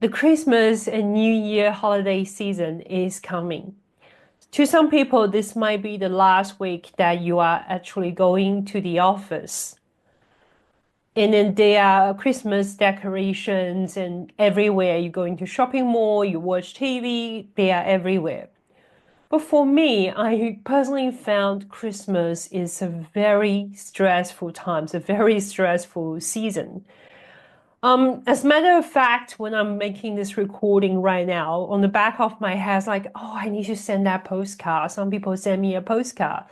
The Christmas and New Year holiday season is coming. To some people, this might be the last week that you are actually going to the office. And then there are Christmas decorations and everywhere. You go into shopping mall, you watch TV, they are everywhere. But for me, I personally found Christmas is a very stressful time, it's a very stressful season. As a matter of fact, when I'm making this recording right now, on the back of my head, it's like, oh, I need to send that postcard. Some people send me a postcard,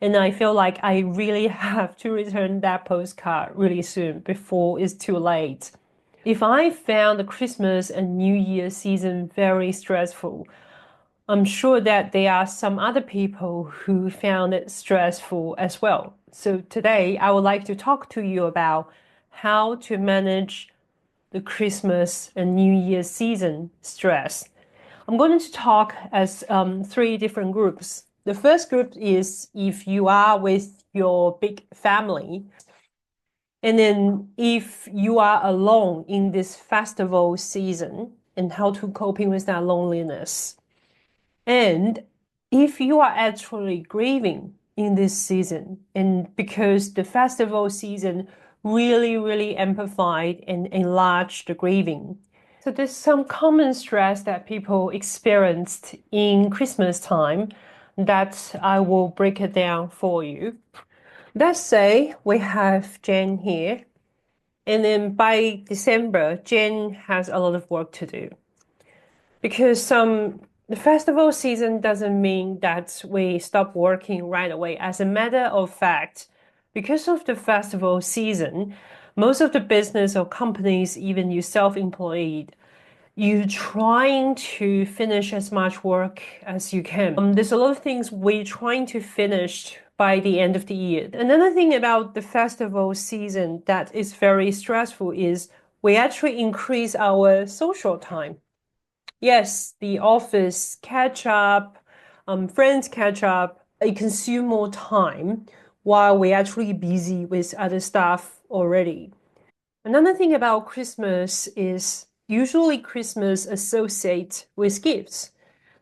and I feel like I really have to return that postcard really soon before it's too late. If I found the Christmas and New Year season very stressful, I'm sure that there are some other people who found it stressful as well. So today, I would like to talk to you about how to manage the Christmas and New Year season stress. I'm going to talk as three different groups. The first group is if you are with your big family, and then if you are alone in this festival season and how to coping with that loneliness. And if you are actually grieving in this season, and because the festival season really amplified and enlarged the grieving. So there's some common stress that people experienced in Christmas time that I will break it down for you. Let's say we have Jen here, and then by December, Jen has a lot of work to do because the festival season doesn't mean that we stop working right away. As a matter of fact, because of the festival season, most of the business or companies, even you self-employed, you trying to finish as much work as you can. There's a lot of things we're trying to finish by the end of the year. Another thing about the festival season that is very stressful is we actually increase our social time. Yes, the office catch up, friends catch up, it consume more time while we're actually busy with other stuff already. Another thing about Christmas is usually Christmas associates with gifts.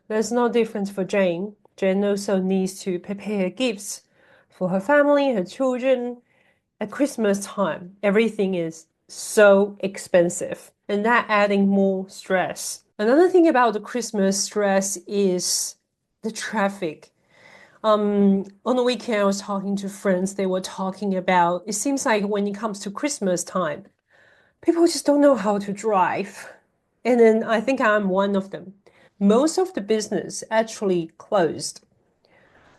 There's no difference for Jane. Jane also needs to prepare gifts for her family, her children. At Christmas time, everything is so expensive, and that adding more stress. Another thing about the Christmas stress is the traffic. On the weekend, I was talking to friends. They were talking about it seems like when it comes to Christmas time, people just don't know how to drive. And then I think I'm one of them. Most of the business actually closed.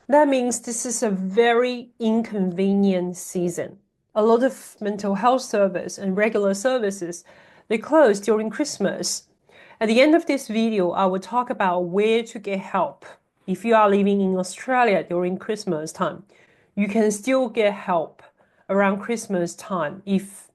That means this is a very inconvenient season. A lot of mental health service and regular services, they close during Christmas. At the end of this video, I will talk about where to get help. If you are living in Australia during Christmas time, you can still get help around Christmas time if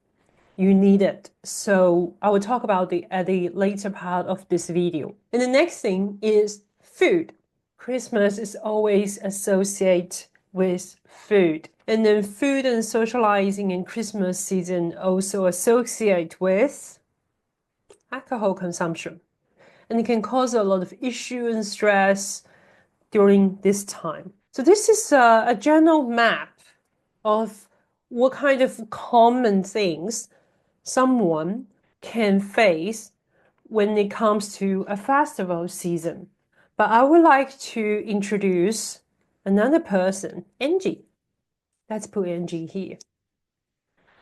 you need it. So I will talk about at the later part of this video. And the next thing is food. Christmas is always associated with food. And then food and socializing in Christmas season also associate with alcohol consumption. And it can cause a lot of issue and stress during this time. So this is a general map of what kind of common things someone can face when it comes to a festival season. But I would like to introduce another person, Angie. Let's put Angie here.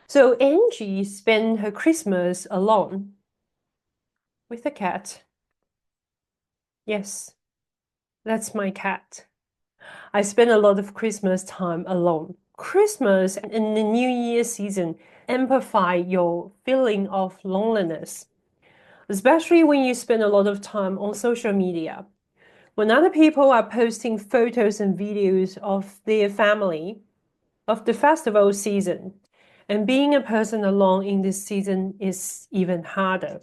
So Angie spent her Christmas alone with a cat. Yes, that's my cat. I spend a lot of Christmas time alone. Christmas and the New Year season amplify your feeling of loneliness, especially when you spend a lot of time on social media. When other people are posting photos and videos of their family, of the festival season, and being a person alone in this season is even harder.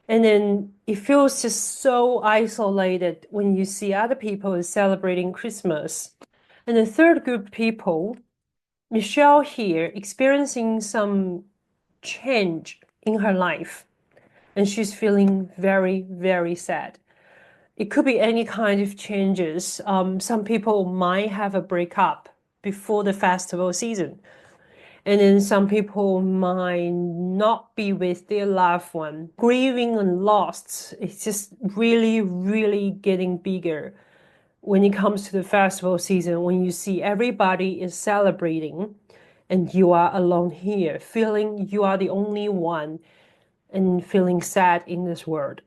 And then it feels just so isolated when you see other people celebrating Christmas. And the third group of people, Michelle here, experiencing some change in her life. and she's feeling very, very sad. It could be any kind of changes. Some people might have a breakup before the festival season. And then some people might not be with their loved one. Grieving and loss is just really, really getting bigger when it comes to the festival season, when you see everybody is celebrating and you are alone here, feeling you are the only one and feeling sad in this world.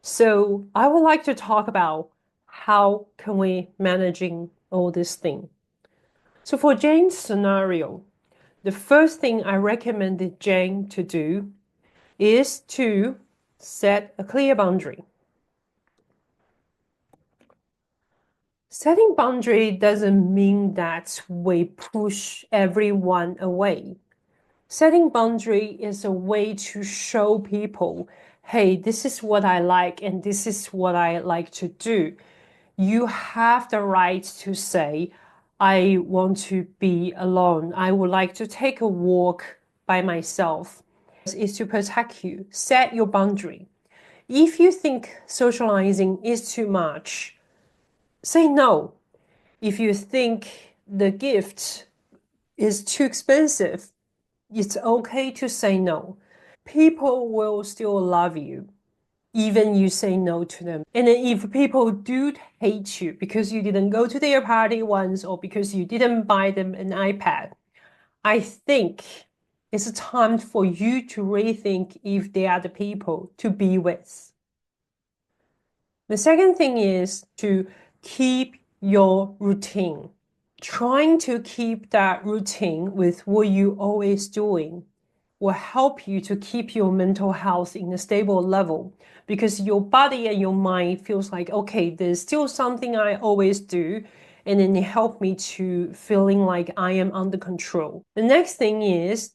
So I would like to talk about how can we managing all this thing. So for Jane's scenario, the first thing I recommended Jane to do is to set a clear boundary. Setting boundary doesn't mean that we push everyone away. Setting boundary is a way to show people, hey, this is what I like and this is what I like to do. You have the right to say, I want to be alone. I would like to take a walk by myself. Is to protect you. Set your boundary. If you think socializing is too much, say no. If you think the gift is too expensive, it's okay to say no. People will still love you, even you say no to them. And then if people do hate you because you didn't go to their party once or because you didn't buy them an iPad, I think it's time for you to rethink if they are the people to be with. The second thing is to keep your routine. Trying to keep that routine with what you always doing will help you to keep your mental health in a stable level because your body and your mind feels like, okay, there's still something I always do, and then it helped me to feeling like I am under control. The next thing is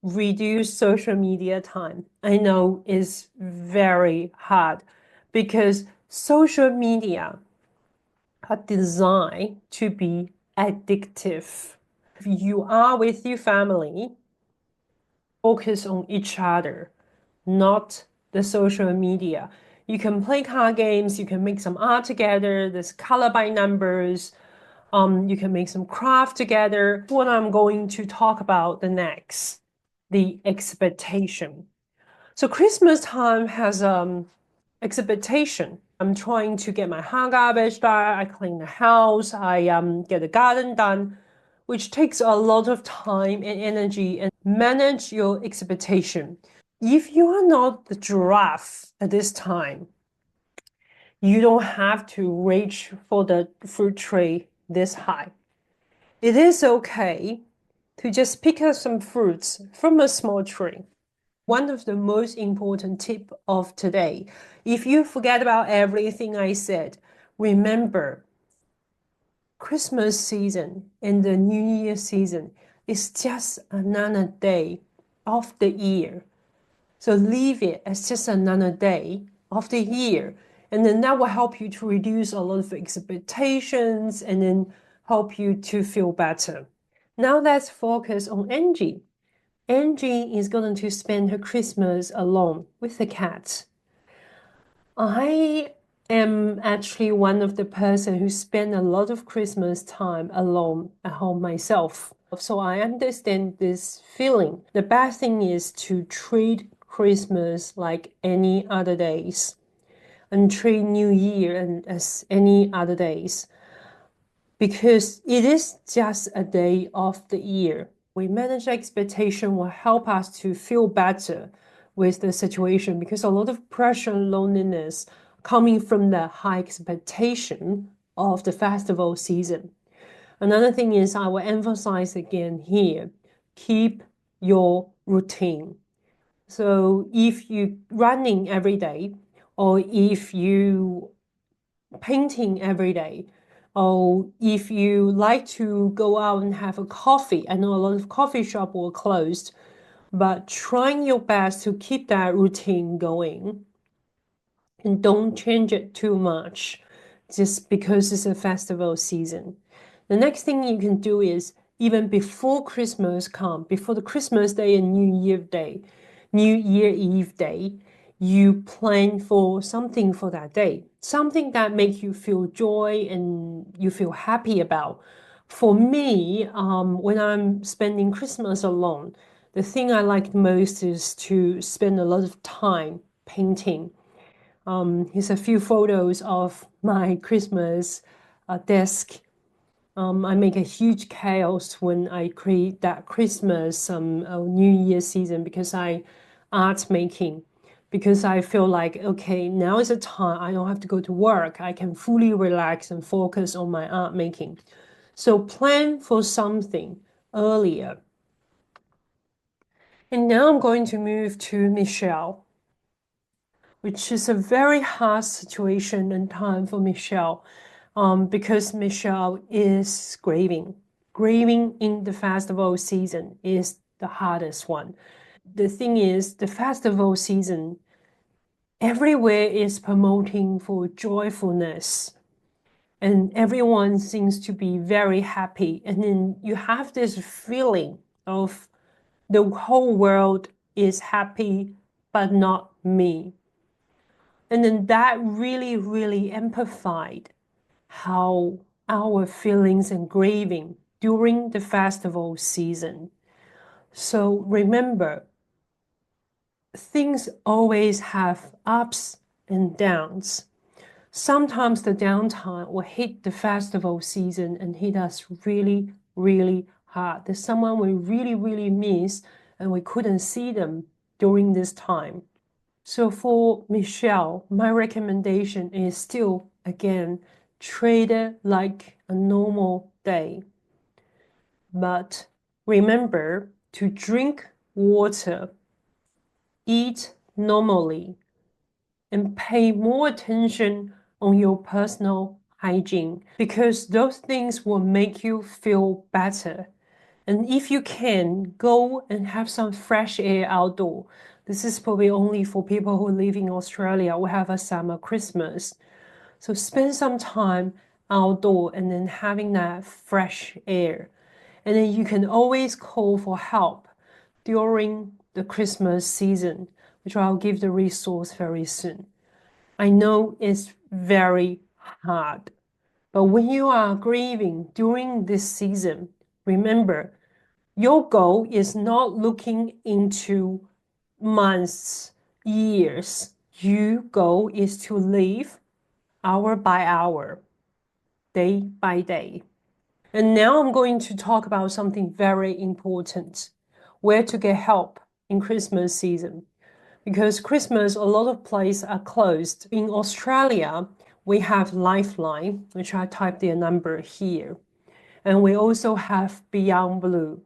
reduce social media time. I know it's very hard because social media are designed to be addictive. If you are with your family, focus on each other, not the social media. You can play card games, you can make some art together, there's color by numbers, you can make some craft together. What I'm going to talk about the next, the expectation. So Christmas time has expectation. I'm trying to get my hard garbage done, I clean the house, I get the garden done, which takes a lot of time and energy, and manage your expectation. If you are not the giraffe at this time, you don't have to reach for the fruit tree this high. It is okay to just pick up some fruits from a small tree. One of the most important tip of today, if you forget about everything I said, remember Christmas season and the New Year season is just another day of the year. So leave it as just another day of the year. And then that will help you to reduce a lot of expectations and then help you to feel better. Now let's focus on Angie. Angie is going to spend her Christmas alone with the cat. I am actually one of the person who spend a lot of Christmas time alone at home myself. So I understand this feeling. The best thing is to treat Christmas like any other days and treat New Year as any other days because it is just a day of the year. We manage expectation will help us to feel better with the situation because a lot of pressure and loneliness coming from the high expectation of the festival season. Another thing is I will emphasize again here, keep your routine. So if you running every day or if you painting every day, or if you like to go out and have a coffee, I know a lot of coffee shops were closed, but trying your best to keep that routine going and don't change it too much just because it's a festival season. The next thing you can do is even before Christmas come, before the Christmas day and New Year day, New Year Eve day, you plan for something for that day, something that makes you feel joy and you feel happy about. For me, when I'm spending Christmas alone, the thing I like most is to spend a lot of time painting. Here's a few photos of my Christmas desk. I make a huge chaos when I create that Christmas New Year season because I art making, because I feel like, okay, now is a time I don't have to go to work. I can fully relax and focus on my art making. So plan for something earlier. And now I'm going to move to Michelle, which is a very hard situation and time for Michelle, because Michelle is grieving. Grieving in the festival season is the hardest one. The thing is, the festival season, everywhere is promoting for joyfulness, and everyone seems to be very happy. And then you have this feeling of the whole world is happy, but not me. And then that really, really amplified how our feelings and grieving during the festival season. So remember, things always have ups and downs. Sometimes the downtime will hit the festival season and hit us really, really hard. There's someone we really, really miss and we couldn't see them during this time. So for Michelle, my recommendation is still, again, treat it like a normal day. But remember to drink water, eat normally, and pay more attention on your personal hygiene, because those things will make you feel better. And if you can, go and have some fresh air outdoor. This is probably only for people who live in Australia. We have a summer Christmas. So spend some time outdoor and then having that fresh air. And then you can always call for help during the Christmas season, which I'll give the resource very soon. I know it's very hard, but when you are grieving during this season, remember, your goal is not looking into months, years. Your goal is to live hour by hour, day by day. And now I'm going to talk about something very important, where to get help in Christmas season. Because Christmas, a lot of places are closed. In Australia, we have Lifeline, which I typed their number here. And we also have Beyond Blue.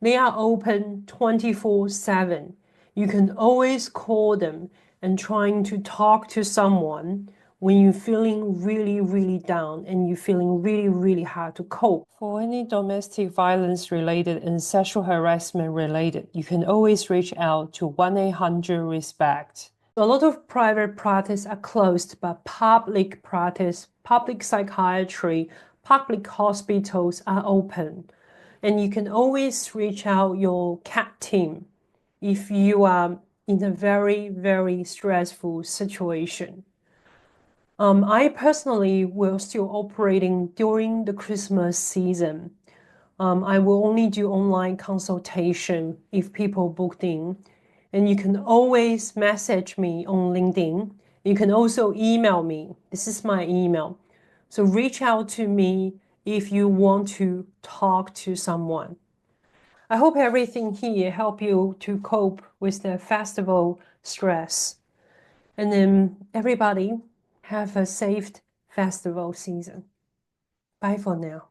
They are open 24/7. You can always call them and trying to talk to someone when you're feeling really, really down and you're feeling really, really hard to cope. For any domestic violence related and sexual harassment related, you can always reach out to 1-800-RESPECT. A lot of private practice are closed, but public practice, public psychiatry, public hospitals are open. And you can always reach out your CAT team if you are in a very, very stressful situation. I personally will still operating during the Christmas season. I will only do online consultation if people booked in. And you can always message me on LinkedIn. You can also email me. This is my email. So reach out to me if you want to talk to someone. I hope everything here help you to cope with the festival stress. And then everybody have a safe festival season. Bye for now.